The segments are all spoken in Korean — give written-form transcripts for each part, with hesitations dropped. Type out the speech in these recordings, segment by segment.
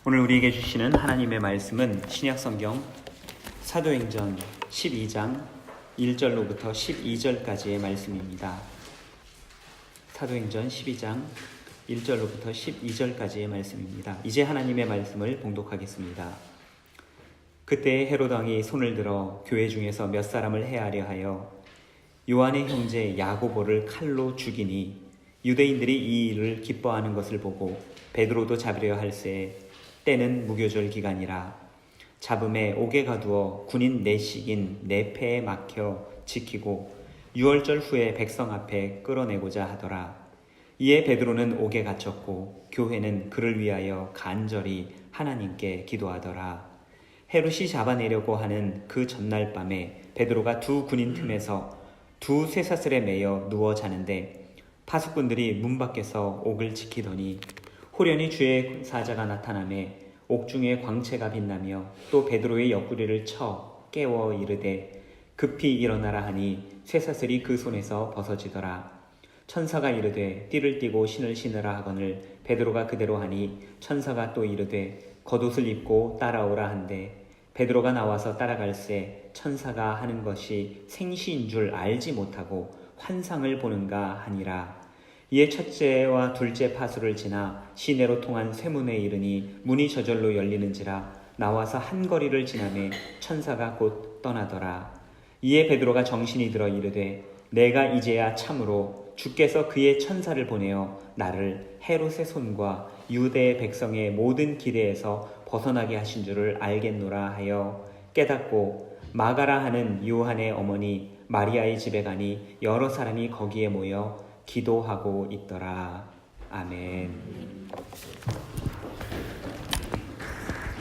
오늘 우리에게 주시는 하나님의 말씀은 신약성경 사도행전 12장 1절로부터 12절까지의 말씀입니다. 사도행전 12장 1절로부터 12절까지의 말씀입니다. 이제 하나님의 말씀을 봉독하겠습니다. 그때 헤롯 왕이 손을 들어 교회 중에서 몇 사람을 해하려 하여 요한의 형제 야고보를 칼로 죽이니 유대인들이 이 일을 기뻐하는 것을 보고 베드로도 잡으려 할새 때는 무교절 기간이라 잡음에 옥에 가두어 군인 내식인 내패에 막혀 지키고 유월절 후에 백성 앞에 끌어내고자 하더라. 이에 베드로는 옥에 갇혔고 교회는 그를 위하여 간절히 하나님께 기도하더라. 헤롯이 잡아내려고 하는 그 전날 밤에 베드로가 두 군인 틈에서 두 쇠사슬에 매여 누워 자는데 파수꾼들이 문 밖에서 옥을 지키더니 호련히 주의 사자가 나타나매 옥중에 광채가 빛나며 또 베드로의 옆구리를 쳐 깨워 이르되 급히 일어나라 하니 쇠사슬이 그 손에서 벗어지더라. 천사가 이르되 띠를 띠고 신을 신으라 하거늘 베드로가 그대로 하니 천사가 또 이르되 겉옷을 입고 따라오라 한데 베드로가 나와서 따라갈새 천사가 하는 것이 생시인 줄 알지 못하고 환상을 보는가 하니라. 이에 첫째와 둘째 파수를 지나 시내로 통한 쇠문에 이르니 문이 저절로 열리는지라 나와서 한 거리를 지나매 천사가 곧 떠나더라. 이에 베드로가 정신이 들어 이르되 내가 이제야 참으로 주께서 그의 천사를 보내어 나를 헤롯의 손과 유대 백성의 모든 기대에서 벗어나게 하신 줄을 알겠노라 하여 깨닫고 마가라 하는 요한의 어머니 마리아의 집에 가니 여러 사람이 거기에 모여 기도하고 있더라. 아멘.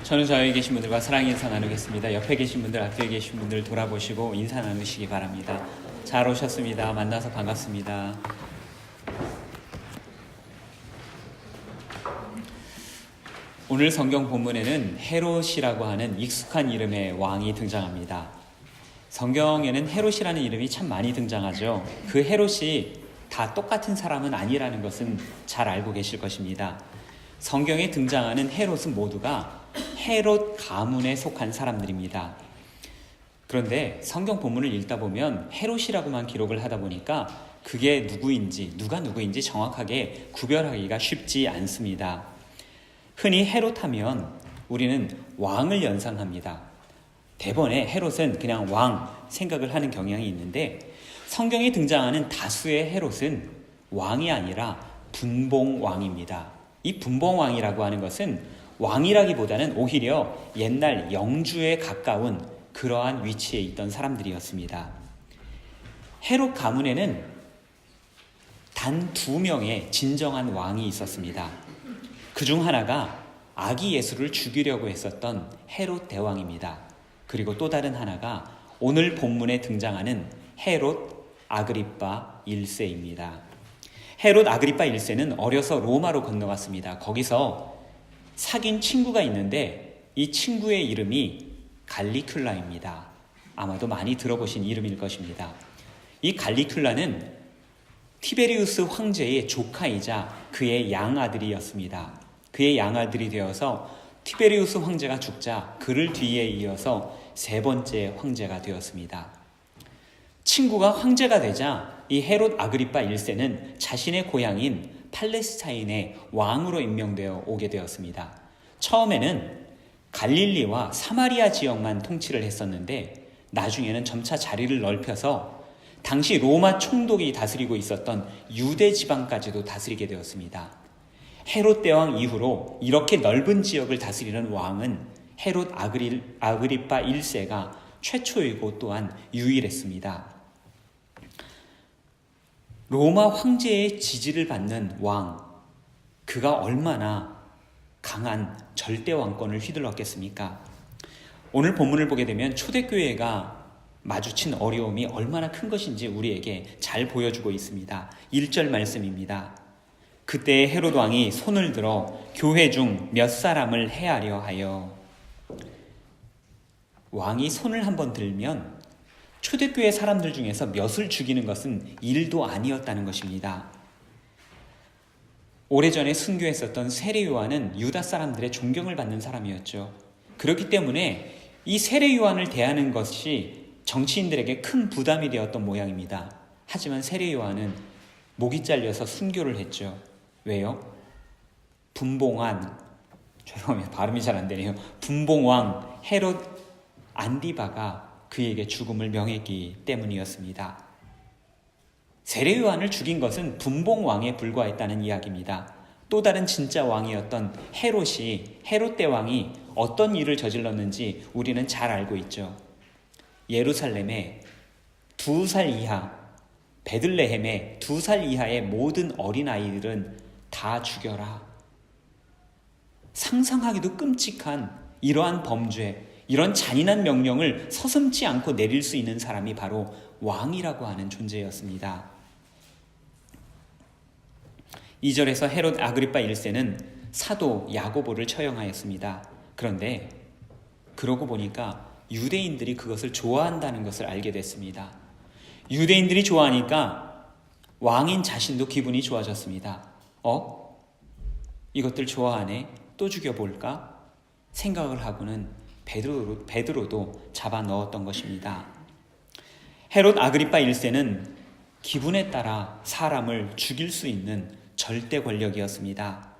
저는 저희 계신 분들과 사랑의 인사 나누겠습니다. 옆에 계신 분들, 앞에 계신 분들 돌아보시고 인사 나누시기 바랍니다. 잘 오셨습니다. 만나서 반갑습니다. 오늘 성경 본문에는 헤롯이라고 하는 익숙한 이름의 왕이 등장합니다. 성경에는 헤롯이라는 이름이 참 많이 등장하죠. 그 헤롯이 다 똑같은 사람은 아니라는 것은 잘 알고 계실 것입니다. 성경에 등장하는 헤롯은 모두가 헤롯 가문에 속한 사람들입니다. 그런데 성경 본문을 읽다 보면 헤롯이라고만 기록을 하다 보니까 그게 누가 누구인지 정확하게 구별하기가 쉽지 않습니다. 흔히 헤롯 하면 우리는 왕을 연상합니다. 대번에 헤롯은 그냥 왕 생각을 하는 경향이 있는데 성경에 등장하는 다수의 헤롯은 왕이 아니라 분봉왕입니다. 이 분봉왕이라고 하는 것은 왕이라기보다는 오히려 옛날 영주에 가까운 그러한 위치에 있던 사람들이었습니다. 헤롯 가문에는 단 2명의 진정한 왕이 있었습니다. 그중 하나가 아기 예수를 죽이려고 했었던 헤롯 대왕입니다. 그리고 또 다른 하나가 오늘 본문에 등장하는 헤롯 아그리빠 1세입니다. 헤롯 아그리빠 1세는 어려서 로마로 건너갔습니다. 거기서 사귄 친구가 있는데 이 친구의 이름이 갈리큘라입니다. 아마도 많이 들어보신 이름일 것입니다. 이 갈리큘라는 티베리우스 황제의 조카이자 그의 양아들이었습니다. 그의 양아들이 되어서 티베리우스 황제가 죽자 그를 뒤에 이어서 3번째 황제가 되었습니다. 친구가 황제가 되자 이 헤롯 아그리빠 1세는 자신의 고향인 팔레스타인의 왕으로 임명되어 오게 되었습니다. 처음에는 갈릴리와 사마리아 지역만 통치를 했었는데 나중에는 점차 자리를 넓혀서 당시 로마 총독이 다스리고 있었던 유대 지방까지도 다스리게 되었습니다. 헤롯 대왕 이후로 이렇게 넓은 지역을 다스리는 왕은 헤롯 아그리빠 1세가 최초이고 또한 유일했습니다. 로마 황제의 지지를 받는 왕, 그가 얼마나 강한 절대 왕권을 휘둘렀겠습니까? 오늘 본문을 보게 되면 초대교회가 마주친 어려움이 얼마나 큰 것인지 우리에게 잘 보여주고 있습니다. 1절 말씀입니다. 그때 헤롯 왕이 손을 들어 교회 중 몇 사람을 해하려 하여. 왕이 손을 한번 들면 초대교회 사람들 중에서 몇을 죽이는 것은 일도 아니었다는 것입니다. 오래전에 순교했었던 세례 요한은 유다 사람들의 존경을 받는 사람이었죠. 그렇기 때문에 이 세례 요한을 대하는 것이 정치인들에게 큰 부담이 되었던 모양입니다. 하지만 세례 요한은 목이 잘려서 순교를 했죠. 왜요? 죄송합니다. 발음이 잘 안 되네요. 분봉왕 헤롯 안디바가 그에게 죽음을 명했기 때문이었습니다. 세례 요한을 죽인 것은 분봉왕에 불과했다는 이야기입니다. 또 다른 진짜 왕이었던 헤롯 대왕이 어떤 일을 저질렀는지 우리는 잘 알고 있죠. 예루살렘에 2살 이하, 베들레헴에 2살 이하의 모든 어린아이들은 다 죽여라. 상상하기도 끔찍한 이러한 범죄, 이런 잔인한 명령을 서슴지 않고 내릴 수 있는 사람이 바로 왕이라고 하는 존재였습니다. 2절에서 헤롯 아그리파 1세는 사도 야고보를 처형하였습니다. 그런데 그러고 보니까 유대인들이 그것을 좋아한다는 것을 알게 됐습니다. 유대인들이 좋아하니까 왕인 자신도 기분이 좋아졌습니다. 이것들 좋아하네? 또 죽여볼까? 생각을 하고는 베드로도 잡아 넣었던 것입니다. 헤롯 아그리파 1세는 기분에 따라 사람을 죽일 수 있는 절대 권력이었습니다.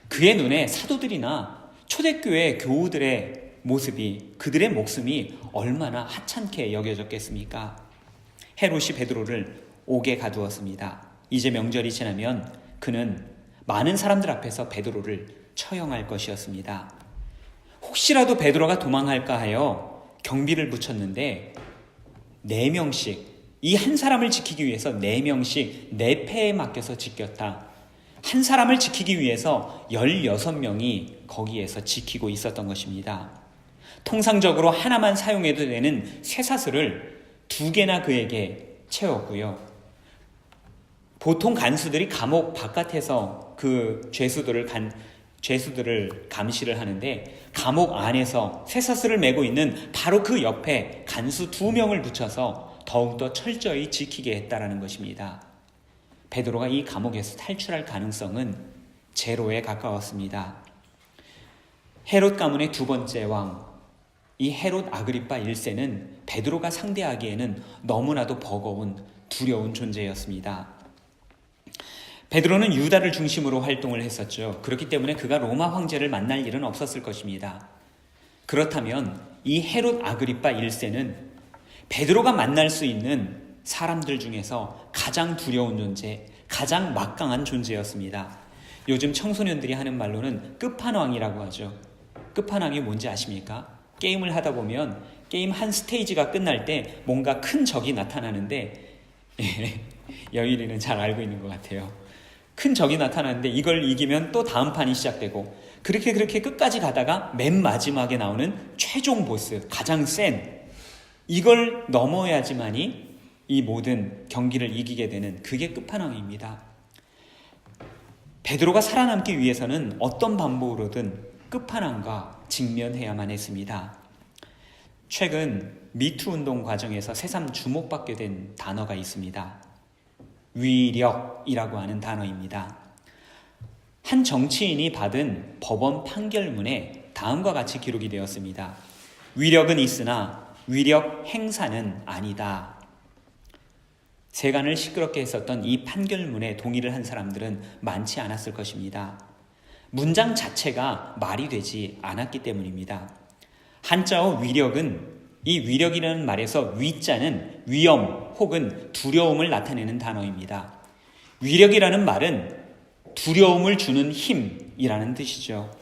그의 눈에 사도들이나 초대교회 교우들의 모습이, 그들의 목숨이 얼마나 하찮게 여겨졌겠습니까? 헤롯이 베드로를 옥에 가두었습니다. 이제 명절이 지나면 그는 많은 사람들 앞에서 베드로를 처형할 것이었습니다. 혹시라도 베드로가 도망할까 하여 경비를 붙였는데 4명씩, 이 한 사람을 지키기 위해서 4명씩 4패에 맡겨서 지켰다. 한 사람을 지키기 위해서 16명이 거기에서 지키고 있었던 것입니다. 통상적으로 하나만 사용해도 되는 쇠사슬을 2개나 그에게 채웠고요. 보통 간수들이 감옥 바깥에서 그 죄수들을 감시를 하는데 감옥 안에서 쇠사슬을 메고 있는 바로 그 옆에 간수 2명을 붙여서 더욱더 철저히 지키게 했다라는 것입니다. 베드로가 이 감옥에서 탈출할 가능성은 제로에 가까웠습니다. 헤롯 가문의 2번째 왕, 이 헤롯 아그리파 1세는 베드로가 상대하기에는 너무나도 버거운 두려운 존재였습니다. 베드로는 유다를 중심으로 활동을 했었죠. 그렇기 때문에 그가 로마 황제를 만날 일은 없었을 것입니다. 그렇다면 이 헤롯 아그리파 1세는 베드로가 만날 수 있는 사람들 중에서 가장 두려운 존재, 가장 막강한 존재였습니다. 요즘 청소년들이 하는 말로는 끝판왕이라고 하죠. 끝판왕이 뭔지 아십니까? 게임을 하다 보면 게임 한 스테이지가 끝날 때 뭔가 큰 적이 나타나는데 여일이는 잘 알고 있는 것 같아요. 큰 적이 나타나는데 이걸 이기면 또 다음 판이 시작되고 그렇게 끝까지 가다가 맨 마지막에 나오는 최종 보스, 가장 센, 이걸 넘어야지만이 이 모든 경기를 이기게 되는, 그게 끝판왕입니다. 베드로가 살아남기 위해서는 어떤 방법으로든 끝판왕과 직면해야만 했습니다. 최근 미투 운동 과정에서 새삼 주목받게 된 단어가 있습니다. 위력이라고 하는 단어입니다. 한 정치인이 받은 법원 판결문에 다음과 같이 기록이 되었습니다. 위력은 있으나 위력 행사는 아니다. 세간을 시끄럽게 했었던 이 판결문에 동의를 한 사람들은 많지 않았을 것입니다. 문장 자체가 말이 되지 않았기 때문입니다. 한자어 위력은, 이 위력이라는 말에서 위자는 위험 혹은 두려움을 나타내는 단어입니다. 위력이라는 말은 두려움을 주는 힘이라는 뜻이죠.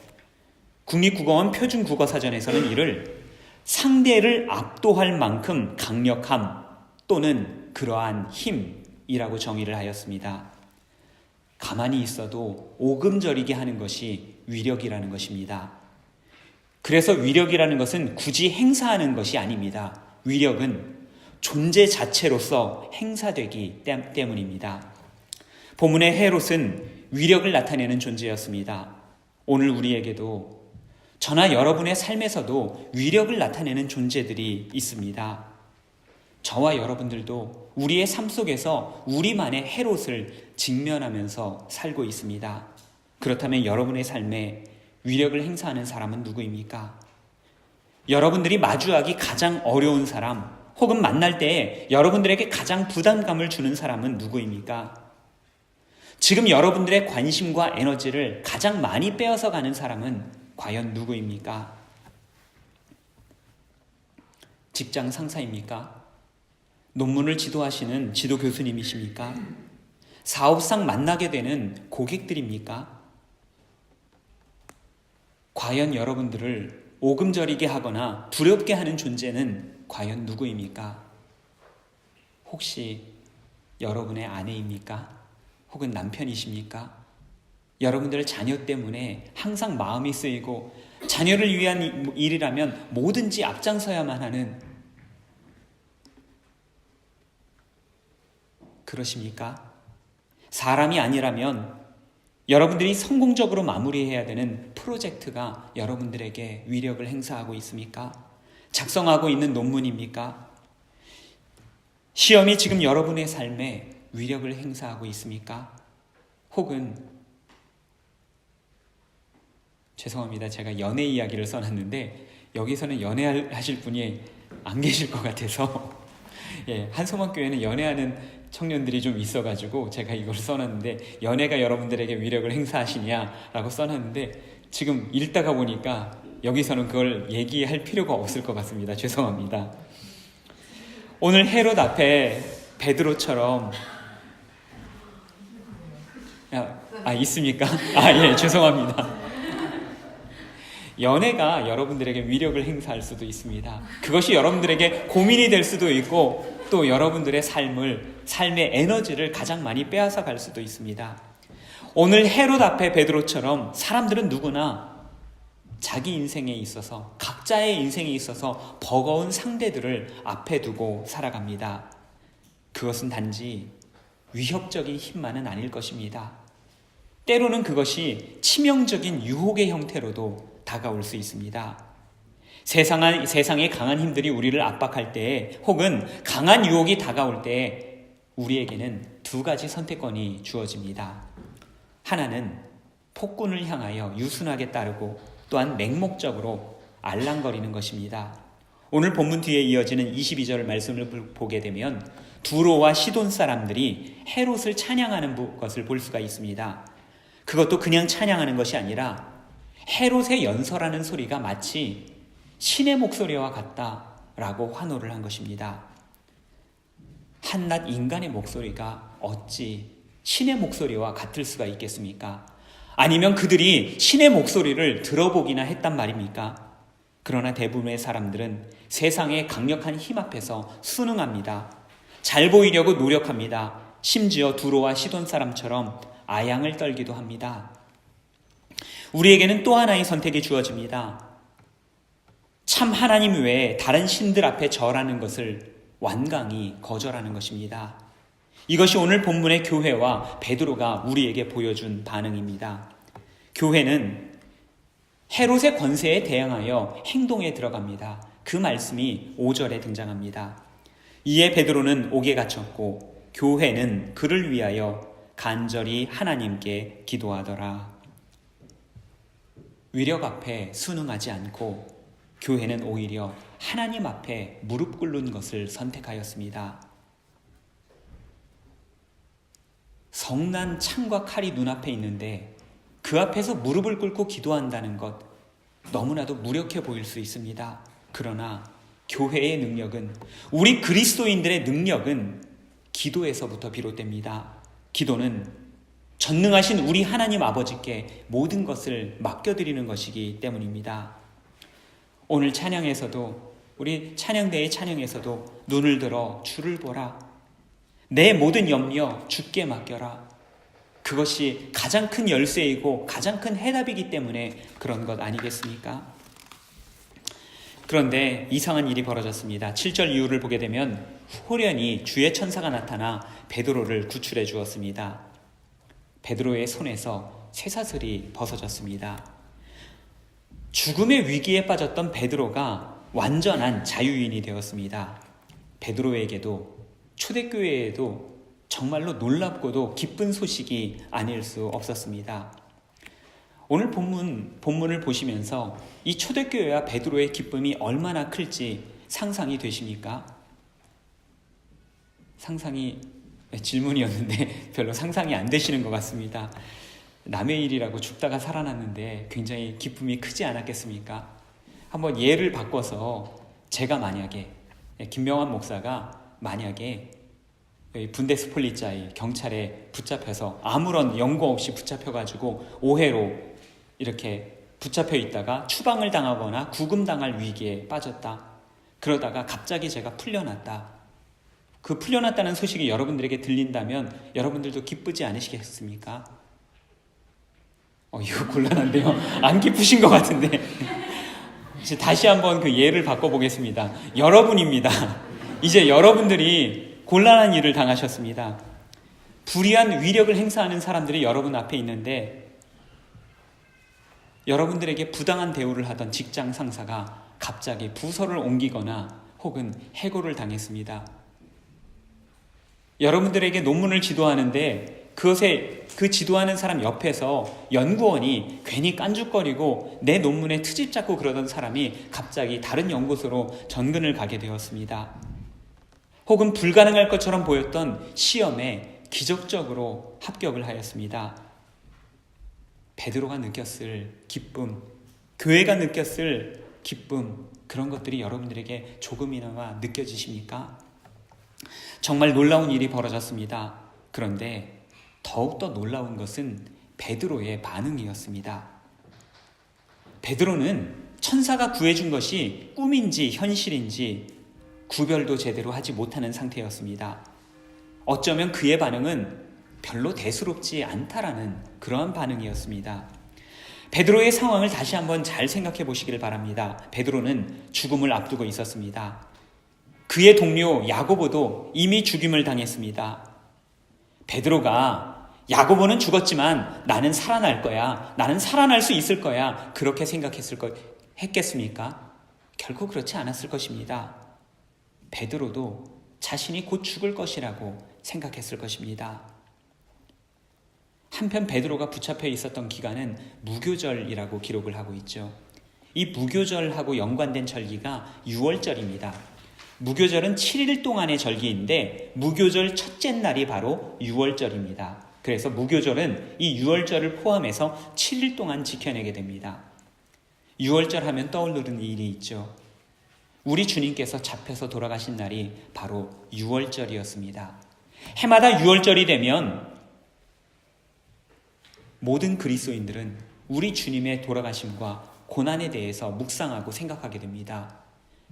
국립국어원 표준국어사전에서는 이를 상대를 압도할 만큼 강력함 또는 그러한 힘이라고 정의를 하였습니다. 가만히 있어도 오금저리게 하는 것이 위력이라는 것입니다. 그래서 위력이라는 것은 굳이 행사하는 것이 아닙니다. 위력은 존재 자체로서 행사되기 때문입니다. 본문의 헤롯은 위력을 나타내는 존재였습니다. 오늘 우리에게도, 저나 여러분의 삶에서도 위력을 나타내는 존재들이 있습니다. 저와 여러분들도 우리의 삶 속에서 우리만의 헤롯을 직면하면서 살고 있습니다. 그렇다면 여러분의 삶에 위력을 행사하는 사람은 누구입니까? 여러분들이 마주하기 가장 어려운 사람, 혹은 만날 때에 여러분들에게 가장 부담감을 주는 사람은 누구입니까? 지금 여러분들의 관심과 에너지를 가장 많이 빼앗아 가는 사람은 과연 누구입니까? 직장 상사입니까? 논문을 지도하시는 지도 교수님이십니까? 사업상 만나게 되는 고객들입니까? 과연 여러분들을 오금저리게 하거나 두렵게 하는 존재는 과연 누구입니까? 혹시 여러분의 아내입니까? 혹은 남편이십니까? 여러분들의 자녀 때문에 항상 마음이 쓰이고 자녀를 위한 일이라면 뭐든지 앞장서야만 하는, 그러십니까? 사람이 아니라면 여러분들이 성공적으로 마무리해야 되는 프로젝트가 여러분들에게 위력을 행사하고 있습니까? 작성하고 있는 논문입니까? 시험이 지금 여러분의 삶에 위력을 행사하고 있습니까? 혹은, 죄송합니다. 제가 연애 이야기를 써놨는데 여기서는 연애하실 분이 안 계실 것 같아서 한소망교회는 연애하는 청년들이 좀 있어가지고 제가 이걸 써놨는데, 연애가 여러분들에게 위력을 행사하시냐라고 써놨는데 지금 읽다가 보니까 여기서는 그걸 얘기할 필요가 없을 것 같습니다. 죄송합니다. 오늘 헤롯 앞에 베드로처럼 있습니까? 예, 죄송합니다. 연애가 여러분들에게 위력을 행사할 수도 있습니다. 그것이 여러분들에게 고민이 될 수도 있고 또 여러분들의 삶의 에너지를 가장 많이 빼앗아 갈 수도 있습니다. 오늘 헤롯 앞에 베드로처럼 사람들은 누구나 자기 인생에 있어서, 각자의 인생에 있어서 버거운 상대들을 앞에 두고 살아갑니다. 그것은 단지 위협적인 힘만은 아닐 것입니다. 때로는 그것이 치명적인 유혹의 형태로도 다가올 수 있습니다. 세상의 강한 힘들이 우리를 압박할 때에, 혹은 강한 유혹이 다가올 때에 우리에게는 두 가지 선택권이 주어집니다. 하나는 폭군을 향하여 유순하게 따르고 또한 맹목적으로 알랑거리는 것입니다. 오늘 본문 뒤에 이어지는 22절 말씀을 보게 되면 두로와 시돈 사람들이 헤롯을 찬양하는 것을 볼 수가 있습니다. 그것도 그냥 찬양하는 것이 아니라 헤롯의 연설하는 소리가 마치 신의 목소리와 같다라고 환호를 한 것입니다. 한낱 인간의 목소리가 어찌 신의 목소리와 같을 수가 있겠습니까? 아니면 그들이 신의 목소리를 들어보기나 했단 말입니까? 그러나 대부분의 사람들은 세상의 강력한 힘 앞에서 순응합니다. 잘 보이려고 노력합니다. 심지어 두로와 시돈 사람처럼 아양을 떨기도 합니다. 우리에게는 또 하나의 선택이 주어집니다. 참 하나님 외에 다른 신들 앞에 절하는 것을 완강히 거절하는 것입니다. 이것이 오늘 본문의 교회와 베드로가 우리에게 보여준 반응입니다. 교회는 헤롯의 권세에 대항하여 행동에 들어갑니다. 그 말씀이 5절에 등장합니다. 이에 베드로는 옥에 갇혔고 교회는 그를 위하여 간절히 하나님께 기도하더라. 위력 앞에 순응하지 않고 교회는 오히려 하나님 앞에 무릎 꿇는 것을 선택하였습니다. 성난 창과 칼이 눈앞에 있는데 그 앞에서 무릎을 꿇고 기도한다는 것, 너무나도 무력해 보일 수 있습니다. 그러나 교회의 능력은, 우리 그리스도인들의 능력은 기도에서부터 비롯됩니다. 기도는 전능하신 우리 하나님 아버지께 모든 것을 맡겨드리는 것이기 때문입니다. 오늘 찬양에서도, 우리 찬양대의 찬양에서도 눈을 들어 주를 보라, 내 모든 염려 주께 맡겨라, 그것이 가장 큰 열쇠이고 가장 큰 해답이기 때문에 그런 것 아니겠습니까? 그런데 이상한 일이 벌어졌습니다. 7절 이후를 보게 되면 호련히 주의 천사가 나타나 베드로를 구출해 주었습니다. 베드로의 손에서 쇠사슬이 벗어졌습니다. 죽음의 위기에 빠졌던 베드로가 완전한 자유인이 되었습니다. 베드로에게도, 초대교회에도 정말로 놀랍고도 기쁜 소식이 아닐 수 없었습니다. 오늘 본문을 보시면서 이 초대교회와 베드로의 기쁨이 얼마나 클지 상상이 되십니까? 질문이었는데 별로 상상이 안 되시는 것 같습니다. 남의 일이라고 죽다가 살아났는데 굉장히 기쁨이 크지 않았겠습니까? 한번 예를 바꿔서 제가 만약에 김명환 목사가 만약에 분데스폴리자의 경찰에 붙잡혀서 아무런 연고 없이 붙잡혀가지고 오해로 이렇게 붙잡혀 있다가 추방을 당하거나 구금당할 위기에 빠졌다. 그러다가 갑자기 제가 풀려났다. 그 풀려났다는 소식이 여러분들에게 들린다면 여러분들도 기쁘지 않으시겠습니까? 이거 곤란한데요. 안 기쁘신 것 같은데. 다시 한번 그 예를 바꿔보겠습니다. 여러분입니다. 이제 여러분들이 곤란한 일을 당하셨습니다. 불의한 위력을 행사하는 사람들이 여러분 앞에 있는데 여러분들에게 부당한 대우를 하던 직장 상사가 갑자기 부서를 옮기거나 혹은 해고를 당했습니다. 여러분들에게 논문을 지도하는데 그 지도하는 사람 옆에서 연구원이 괜히 깐죽거리고 내 논문에 트집 잡고 그러던 사람이 갑자기 다른 연구소로 전근을 가게 되었습니다. 혹은 불가능할 것처럼 보였던 시험에 기적적으로 합격을 하였습니다. 베드로가 느꼈을 기쁨, 교회가 느꼈을 기쁨, 그런 것들이 여러분들에게 조금이나마 느껴지십니까? 정말 놀라운 일이 벌어졌습니다. 그런데 더욱더 놀라운 것은 베드로의 반응이었습니다. 베드로는 천사가 구해준 것이 꿈인지 현실인지 구별도 제대로 하지 못하는 상태였습니다. 어쩌면 그의 반응은 별로 대수롭지 않다라는 그러한 반응이었습니다. 베드로의 상황을 다시 한번 잘 생각해 보시기를 바랍니다. 베드로는 죽음을 앞두고 있었습니다. 그의 동료 야고보도 이미 죽임을 당했습니다. 베드로가 야고보는 죽었지만 나는 살아날 거야, 나는 살아날 수 있을 거야, 그렇게 했겠습니까? 결코 그렇지 않았을 것입니다. 베드로도 자신이 곧 죽을 것이라고 생각했을 것입니다. 한편 베드로가 붙잡혀 있었던 기간은 무교절이라고 기록을 하고 있죠. 이 무교절하고 연관된 절기가 유월절입니다. 무교절은 7일 동안의 절기인데 무교절 첫째 날이 바로 유월절입니다. 그래서 무교절은 이 유월절을 포함해서 7일 동안 지켜내게 됩니다. 유월절 하면 떠오르는 일이 있죠. 우리 주님께서 잡혀서 돌아가신 날이 바로 유월절이었습니다. 해마다 유월절이 되면 모든 그리스도인들은 우리 주님의 돌아가심과 고난에 대해서 묵상하고 생각하게 됩니다.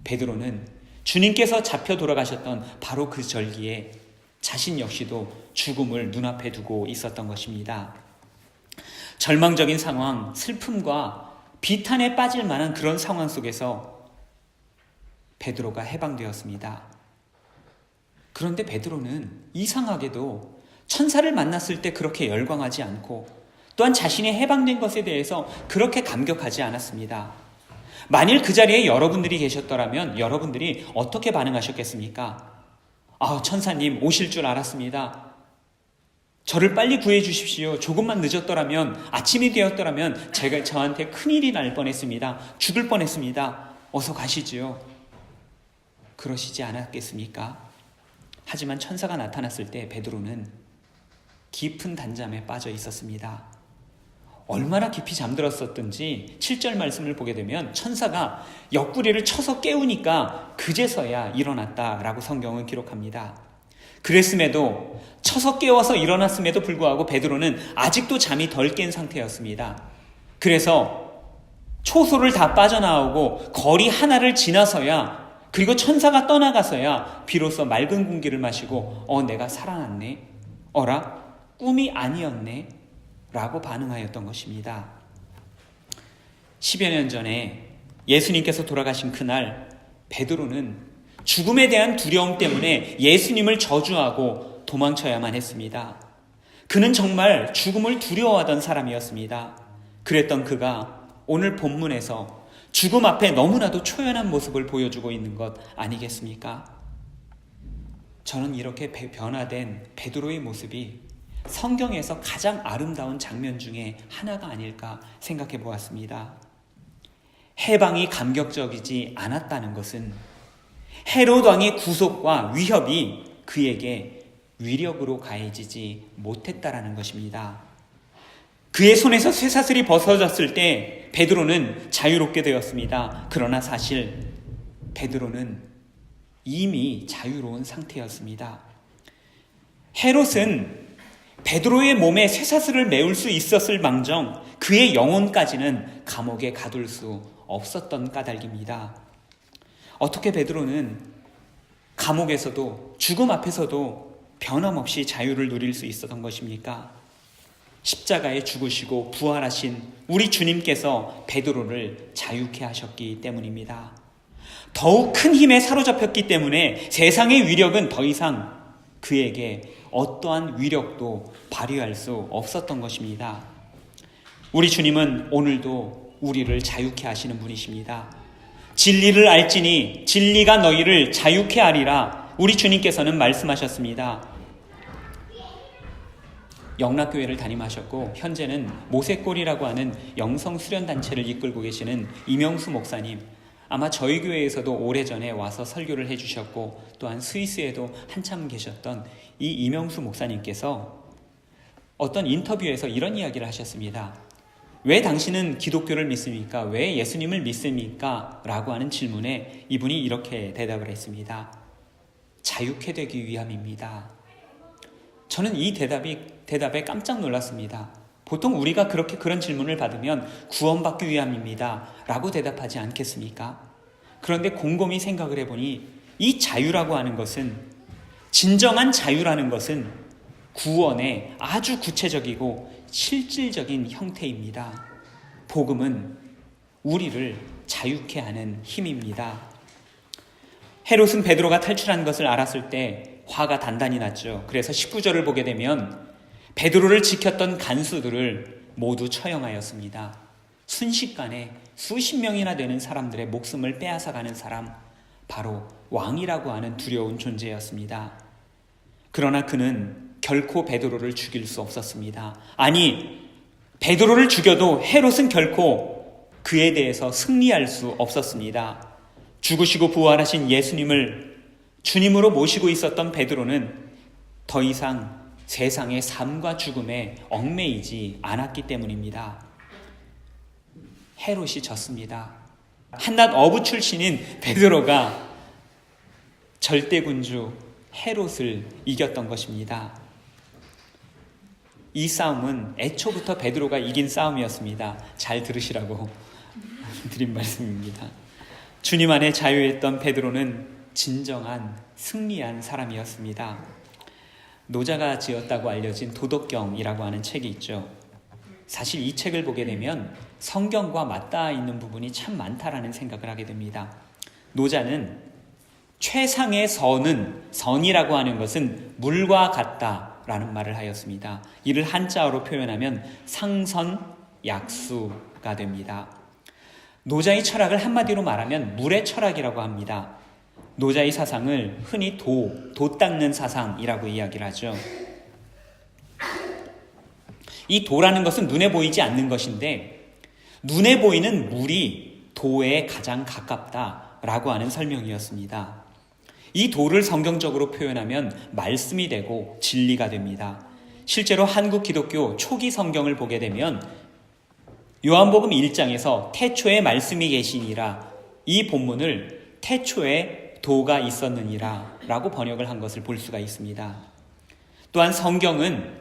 베드로는 주님께서 잡혀 돌아가셨던 바로 그 절기에 자신 역시도 죽음을 눈앞에 두고 있었던 것입니다. 절망적인 상황, 슬픔과 비탄에 빠질 만한 그런 상황 속에서 베드로가 해방되었습니다. 그런데 베드로는 이상하게도 천사를 만났을 때 그렇게 열광하지 않고 또한 자신이 해방된 것에 대해서 그렇게 감격하지 않았습니다. 만일 그 자리에 여러분들이 계셨더라면 여러분들이 어떻게 반응하셨겠습니까? 천사님 오실 줄 알았습니다. 저를 빨리 구해 주십시오. 조금만 늦었더라면, 아침이 되었더라면 저한테 큰일이 날 뻔했습니다. 죽을 뻔했습니다. 어서 가시지요. 그러시지 않았겠습니까? 하지만 천사가 나타났을 때 베드로는 깊은 단잠에 빠져 있었습니다. 얼마나 깊이 잠들었었든지 7절 말씀을 보게 되면 천사가 옆구리를 쳐서 깨우니까 그제서야 일어났다라고 성경은 기록합니다. 그랬음에도 쳐서 깨워서 일어났음에도 불구하고 베드로는 아직도 잠이 덜 깬 상태였습니다. 그래서 초소를 다 빠져나오고 거리 하나를 지나서야, 그리고 천사가 떠나가서야 비로소 맑은 공기를 마시고 내가 살아났네, 어라 꿈이 아니었네 라고 반응하였던 것입니다. 10여 년 전에 예수님께서 돌아가신 그날 베드로는 죽음에 대한 두려움 때문에 예수님을 저주하고 도망쳐야만 했습니다. 그는 정말 죽음을 두려워하던 사람이었습니다. 그랬던 그가 오늘 본문에서 죽음 앞에 너무나도 초연한 모습을 보여주고 있는 것 아니겠습니까? 저는 이렇게 변화된 베드로의 모습이 성경에서 가장 아름다운 장면 중에 하나가 아닐까 생각해 보았습니다. 해방이 감격적이지 않았다는 것은 헤롯 왕의 구속과 위협이 그에게 위력으로 가해지지 못했다라는 것입니다. 그의 손에서 쇠사슬이 벗어졌을 때 베드로는 자유롭게 되었습니다. 그러나 사실 베드로는 이미 자유로운 상태였습니다. 헤롯은 베드로의 몸에 쇠사슬을 메울 수 있었을 망정 그의 영혼까지는 감옥에 가둘 수 없었던 까닭입니다. 어떻게 베드로는 감옥에서도 죽음 앞에서도 변함없이 자유를 누릴 수 있었던 것입니까? 십자가에 죽으시고 부활하신 우리 주님께서 베드로를 자유케 하셨기 때문입니다. 더욱 큰 힘에 사로잡혔기 때문에 세상의 위력은 더 이상 그에게 어떠한 위력도 발휘할 수 없었던 것입니다. 우리 주님은 오늘도 우리를 자유케 하시는 분이십니다. 진리를 알지니 진리가 너희를 자유케 하리라 우리 주님께서는 말씀하셨습니다. 영락교회를 담임하셨고 현재는 모세골이라고 하는 영성수련단체를 이끌고 계시는 이명수 목사님, 아마 저희 교회에서도 오래전에 와서 설교를 해주셨고 또한 스위스에도 한참 계셨던 이 이명수 목사님께서 어떤 인터뷰에서 이런 이야기를 하셨습니다. 왜 당신은 기독교를 믿습니까? 왜 예수님을 믿습니까? 라고 하는 질문에 이분이 이렇게 대답을 했습니다. 자유케 되기 위함입니다. 저는 이 대답에 깜짝 놀랐습니다. 보통 우리가 그런 질문을 받으면 구원받기 위함입니다 라고 대답하지 않겠습니까? 그런데 곰곰이 생각을 해보니 이 자유라고 하는 것은, 진정한 자유라는 것은 구원의 아주 구체적이고 실질적인 형태입니다. 복음은 우리를 자유케 하는 힘입니다. 헤롯은 베드로가 탈출한 것을 알았을 때 화가 단단히 났죠. 그래서 19절을 보게 되면 베드로를 지켰던 간수들을 모두 처형하였습니다. 순식간에 수십 명이나 되는 사람들의 목숨을 빼앗아가는 사람, 바로 왕이라고 하는 두려운 존재였습니다. 그러나 그는 결코 베드로를 죽일 수 없었습니다. 아니, 베드로를 죽여도 헤롯은 결코 그에 대해서 승리할 수 없었습니다. 죽으시고 부활하신 예수님을 주님으로 모시고 있었던 베드로는 더 이상 세상의 삶과 죽음에 얽매이지 않았기 때문입니다. 헤롯이 졌습니다. 한낱 어부 출신인 베드로가 절대군주 헤롯을 이겼던 것입니다. 이 싸움은 애초부터 베드로가 이긴 싸움이었습니다. 잘 들으시라고 드린 말씀입니다. 주님 안에 자유했던 베드로는 진정한 승리한 사람이었습니다. 노자가 지었다고 알려진 도덕경이라고 하는 책이 있죠. 사실 이 책을 보게 되면 성경과 맞닿아 있는 부분이 참 많다라는 생각을 하게 됩니다. 노자는 최상의 선이라고 하는 것은 물과 같다라는 말을 하였습니다. 이를 한자어로 표현하면 상선약수가 됩니다. 노자의 철학을 한마디로 말하면 물의 철학이라고 합니다. 노자의 사상을 흔히 도 닦는 사상이라고 이야기를 하죠. 이 도라는 것은 눈에 보이지 않는 것인데 눈에 보이는 물이 도에 가장 가깝다라고 하는 설명이었습니다. 이 도를 성경적으로 표현하면 말씀이 되고 진리가 됩니다. 실제로 한국 기독교 초기 성경을 보게 되면 요한복음 1장에서 태초에 말씀이 계시니라, 이 본문을 태초에 도가 있었느니라 라고 번역을 한 것을 볼 수가 있습니다. 또한 성경은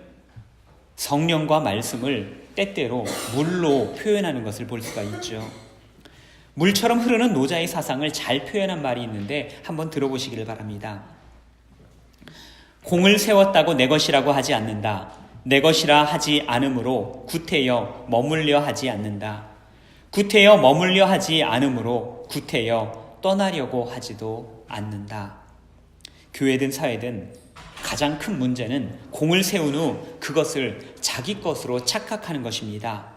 성령과 말씀을 때때로 물로 표현하는 것을 볼 수가 있죠. 물처럼 흐르는 노자의 사상을 잘 표현한 말이 있는데 한번 들어보시기를 바랍니다. 공을 세웠다고 내 것이라고 하지 않는다. 내 것이라 하지 않으므로 구태여 머물려 하지 않는다. 구태여 머물려 하지 않으므로 구태여 떠나려고 하지도 않는다. 교회든 사회든 가장 큰 문제는 공을 세운 후 그것을 자기 것으로 착각하는 것입니다.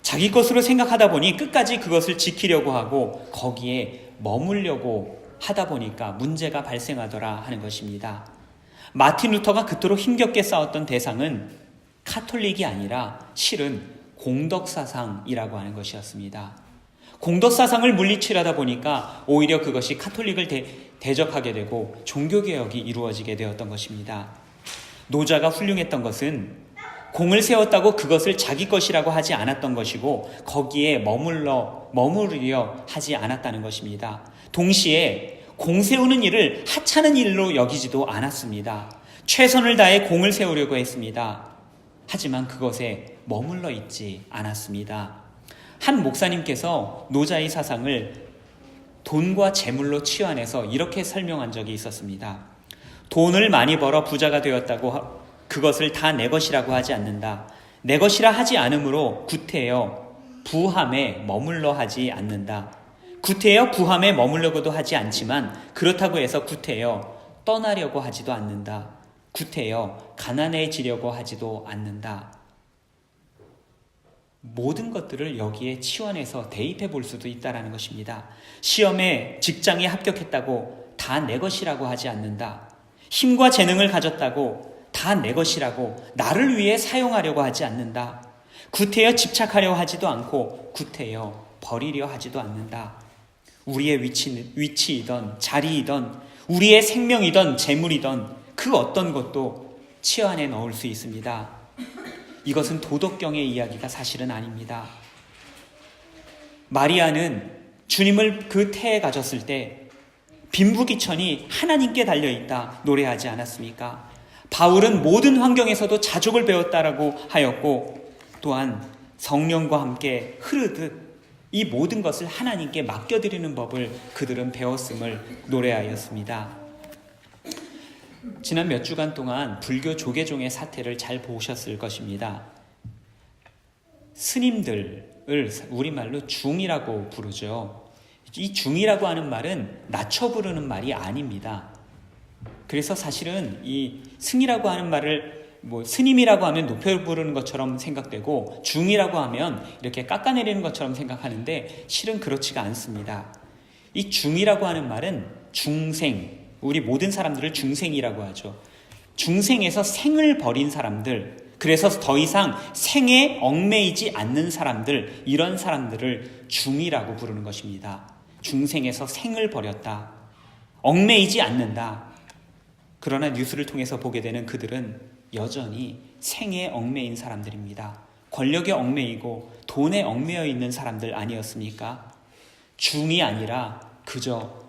자기 것으로 생각하다 보니 끝까지 그것을 지키려고 하고 거기에 머물려고 하다 보니까 문제가 발생하더라 하는 것입니다. 마틴 루터가 그토록 힘겹게 싸웠던 대상은 카톨릭이 아니라 실은 공덕사상이라고 하는 것이었습니다. 공덕사상을 물리치려다 보니까 오히려 그것이 카톨릭을 대적하게 되고 종교개혁이 이루어지게 되었던 것입니다. 노자가 훌륭했던 것은 공을 세웠다고 그것을 자기 것이라고 하지 않았던 것이고 거기에 머무르려 하지 않았다는 것입니다. 동시에 공 세우는 일을 하찮은 일로 여기지도 않았습니다. 최선을 다해 공을 세우려고 했습니다. 하지만 그것에 머물러 있지 않았습니다. 한 목사님께서 노자의 사상을 돈과 재물로 치환해서 이렇게 설명한 적이 있었습니다. 돈을 많이 벌어 부자가 되었다고 그것을 다 내 것이라고 하지 않는다. 내 것이라 하지 않으므로 구태여 부함에 머물러 하지 않는다. 구태여 부함에 머물려고도 하지 않지만 그렇다고 해서 구태여 떠나려고 하지도 않는다. 구태여 가난해지려고 하지도 않는다. 모든 것들을 여기에 치환해서 대입해 볼 수도 있다는 것입니다. 시험에 직장에 합격했다고 다 내 것이라고 하지 않는다. 힘과 재능을 가졌다고 다 내 것이라고 나를 위해 사용하려고 하지 않는다. 구태여 집착하려 하지도 않고 구태여 버리려 하지도 않는다. 우리의 위치이던 자리이던 우리의 생명이던 재물이던 그 어떤 것도 치환해 넣을 수 있습니다. 이것은 도덕경의 이야기가 사실은 아닙니다. 마리아는 주님을 그 태에 가졌을 때 빈부귀천이 하나님께 달려있다 노래하지 않았습니까? 바울은 모든 환경에서도 자족을 배웠다라고 하였고 또한 성령과 함께 흐르듯 이 모든 것을 하나님께 맡겨드리는 법을 그들은 배웠음을 노래하였습니다. 지난 몇 주간 동안 불교 조계종의 사태를 잘 보셨을 것입니다. 스님들을 우리말로 중이라고 부르죠. 이 중이라고 하는 말은 낮춰 부르는 말이 아닙니다. 그래서 사실은 이 승이라고 하는 말을 스님이라고 하면 높여 부르는 것처럼 생각되고 중이라고 하면 이렇게 깎아내리는 것처럼 생각하는데 실은 그렇지가 않습니다. 이 중이라고 하는 말은 중생, 우리 모든 사람들을 중생이라고 하죠. 중생에서 생을 버린 사람들, 그래서 더 이상 생에 얽매이지 않는 사람들, 이런 사람들을 중이라고 부르는 것입니다. 중생에서 생을 버렸다. 얽매이지 않는다. 그러나 뉴스를 통해서 보게 되는 그들은 여전히 생에 얽매인 사람들입니다. 권력에 얽매이고 돈에 얽매여 있는 사람들 아니었습니까? 중이 아니라 그저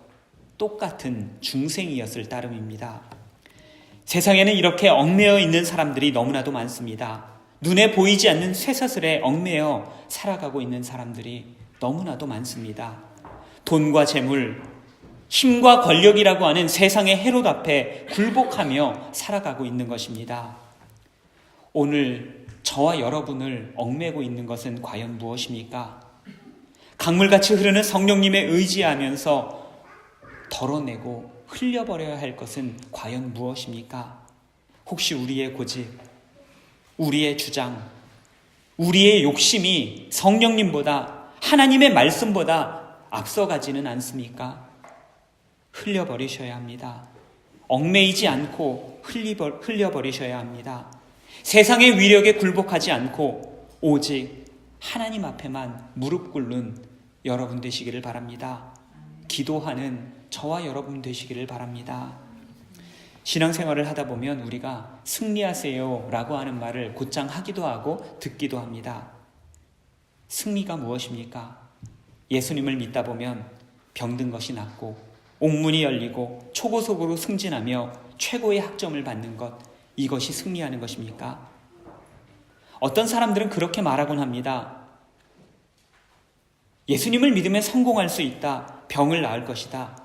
똑같은 중생이었을 따름입니다. 세상에는 이렇게 얽매여 있는 사람들이 너무나도 많습니다. 눈에 보이지 않는 쇠사슬에 얽매여 살아가고 있는 사람들이 너무나도 많습니다. 돈과 재물, 힘과 권력이라고 하는 세상의 해롯 앞에 굴복하며 살아가고 있는 것입니다. 오늘 저와 여러분을 얽매고 있는 것은 과연 무엇입니까? 강물같이 흐르는 성령님의 의지하면서 덜어내고 흘려버려야 할 것은 과연 무엇입니까? 혹시 우리의 고집, 우리의 주장, 우리의 욕심이 성령님보다 하나님의 말씀보다 앞서가지는 않습니까? 흘려버리셔야 합니다. 얽매이지 않고 흘려버리셔야 합니다. 세상의 위력에 굴복하지 않고 오직 하나님 앞에만 무릎 꿇는 여러분 되시기를 바랍니다. 기도하는 저와 여러분 되시기를 바랍니다. 신앙생활을 하다 보면 우리가 승리하세요 라고 하는 말을 곧장 하기도 하고 듣기도 합니다. 승리가 무엇입니까? 예수님을 믿다 보면 병든 것이 낫고 옥문이 열리고 초고속으로 승진하며 최고의 학점을 받는 것, 이것이 승리하는 것입니까? 어떤 사람들은 그렇게 말하곤 합니다. 예수님을 믿으면 성공할 수 있다. 병을 나을 것이다.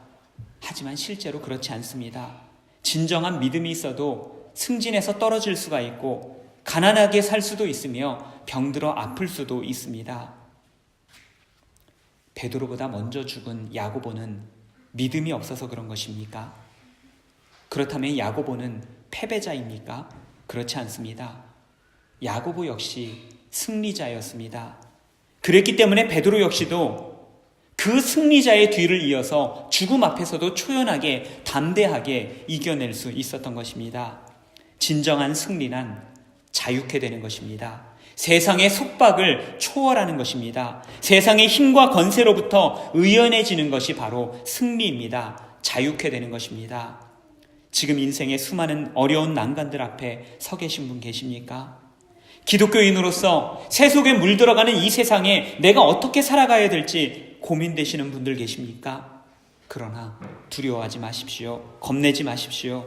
하지만 실제로 그렇지 않습니다. 진정한 믿음이 있어도 승진해서 떨어질 수가 있고 가난하게 살 수도 있으며 병들어 아플 수도 있습니다. 베드로보다 먼저 죽은 야고보는 믿음이 없어서 그런 것입니까? 그렇다면 야고보는 패배자입니까? 그렇지 않습니다. 야고보 역시 승리자였습니다. 그랬기 때문에 베드로 역시도 그 승리자의 뒤를 이어서 죽음 앞에서도 초연하게 담대하게 이겨낼 수 있었던 것입니다. 진정한 승리란 자유케 되는 것입니다. 세상의 속박을 초월하는 것입니다. 세상의 힘과 권세로부터 의연해지는 것이 바로 승리입니다. 자유케 되는 것입니다. 지금 인생의 수많은 어려운 난관들 앞에 서 계신 분 계십니까? 기독교인으로서 새 속에 물들어가는 이 세상에 내가 어떻게 살아가야 될지 고민되시는 분들 계십니까? 그러나 두려워하지 마십시오. 겁내지 마십시오.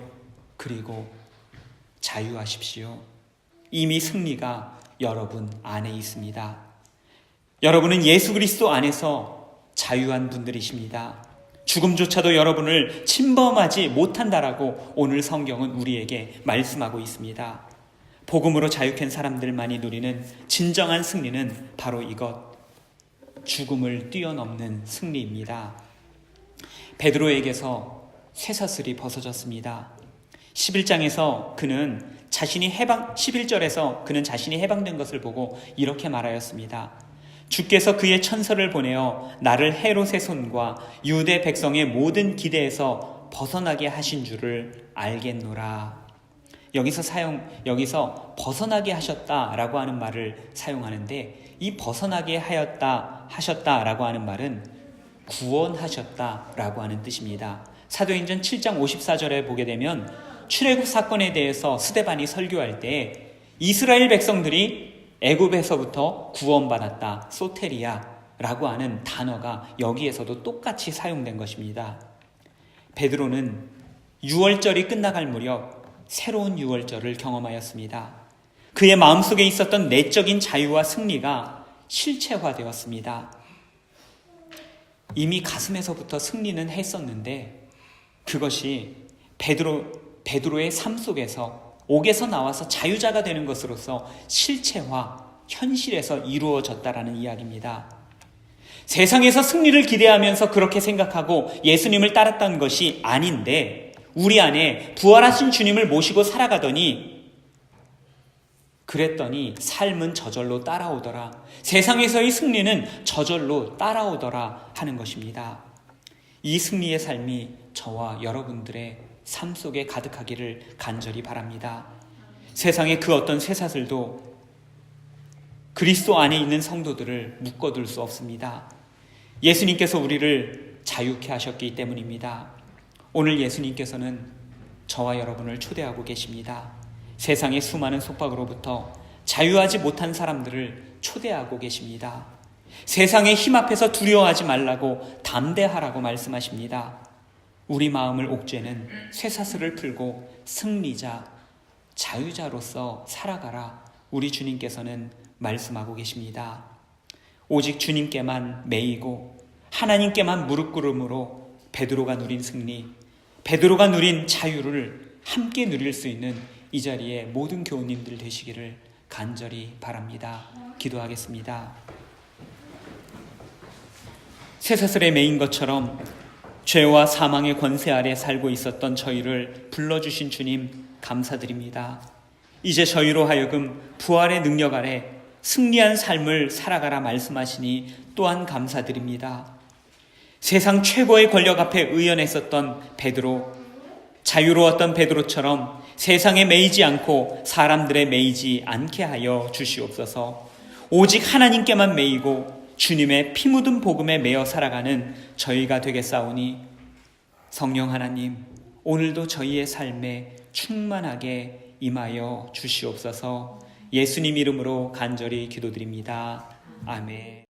그리고 자유하십시오. 이미 승리가 여러분 안에 있습니다. 여러분은 예수 그리스도 안에서 자유한 분들이십니다. 죽음조차도 여러분을 침범하지 못한다라고 오늘 성경은 우리에게 말씀하고 있습니다. 복음으로 자유한 사람들만이 누리는 진정한 승리는 바로 이것, 죽음을 뛰어넘는 승리입니다. 베드로에게서 쇠사슬이 벗어졌습니다. 11절에서 그는 자신이 해방된 것을 보고 이렇게 말하였습니다. 주께서 그의 천사를 보내어 나를 헤롯의 손과 유대 백성의 모든 기대에서 벗어나게 하신 줄을 알겠노라. 여기서 벗어나게 하셨다라고 하는 말을 사용하는데, 이 벗어나게 하셨다라고 하는 말은 구원하셨다라고 하는 뜻입니다. 사도행전 7장 54절에 보게 되면 출애굽 사건에 대해서 스데반이 설교할 때 이스라엘 백성들이 애굽에서부터 구원받았다, 소테리아라고 하는 단어가 여기에서도 똑같이 사용된 것입니다. 베드로는 유월절이 끝나갈 무렵 새로운 유월절을 경험하였습니다. 그의 마음속에 있었던 내적인 자유와 승리가 실체화되었습니다. 이미 가슴에서부터 승리는 했었는데 그것이 베드로의 삶 속에서 옥에서 나와서 자유자가 되는 것으로서 실체화, 현실에서 이루어졌다라는 이야기입니다. 세상에서 승리를 기대하면서 그렇게 생각하고 예수님을 따랐던 것이 아닌데 우리 안에 부활하신 주님을 모시고 살아가더니 그랬더니 삶은 저절로 따라오더라. 세상에서의 승리는 저절로 따라오더라 하는 것입니다. 이 승리의 삶이 저와 여러분들의 삶 속에 가득하기를 간절히 바랍니다. 세상의 그 어떤 쇠사슬도 그리스도 안에 있는 성도들을 묶어둘 수 없습니다. 예수님께서 우리를 자유케 하셨기 때문입니다. 오늘 예수님께서는 저와 여러분을 초대하고 계십니다. 세상의 수많은 속박으로부터 자유하지 못한 사람들을 초대하고 계십니다. 세상의 힘 앞에서 두려워하지 말라고 담대하라고 말씀하십니다. 우리 마음을 옥죄는 쇠사슬을 풀고 승리자, 자유자로서 살아가라. 우리 주님께서는 말씀하고 계십니다. 오직 주님께만 매이고 하나님께만 무릎 꿇음으로 베드로가 누린 승리, 베드로가 누린 자유를 함께 누릴 수 있는 이 자리에 모든 교우님들 되시기를 간절히 바랍니다. 기도하겠습니다. 쇠사슬에 매인 것처럼 죄와 사망의 권세 아래 살고 있었던 저희를 불러주신 주님 감사드립니다. 이제 저희로 하여금 부활의 능력 아래 승리한 삶을 살아가라 말씀하시니 또한 감사드립니다. 세상 최고의 권력 앞에 의연했었던 베드로, 자유로웠던 베드로처럼 세상에 매이지 않고 사람들에 매이지 않게 하여 주시옵소서. 오직 하나님께만 매이고 주님의 피 묻은 복음에 매여 살아가는 저희가 되겠사오니 성령 하나님, 오늘도 저희의 삶에 충만하게 임하여 주시옵소서. 예수님 이름으로 간절히 기도드립니다. 아멘.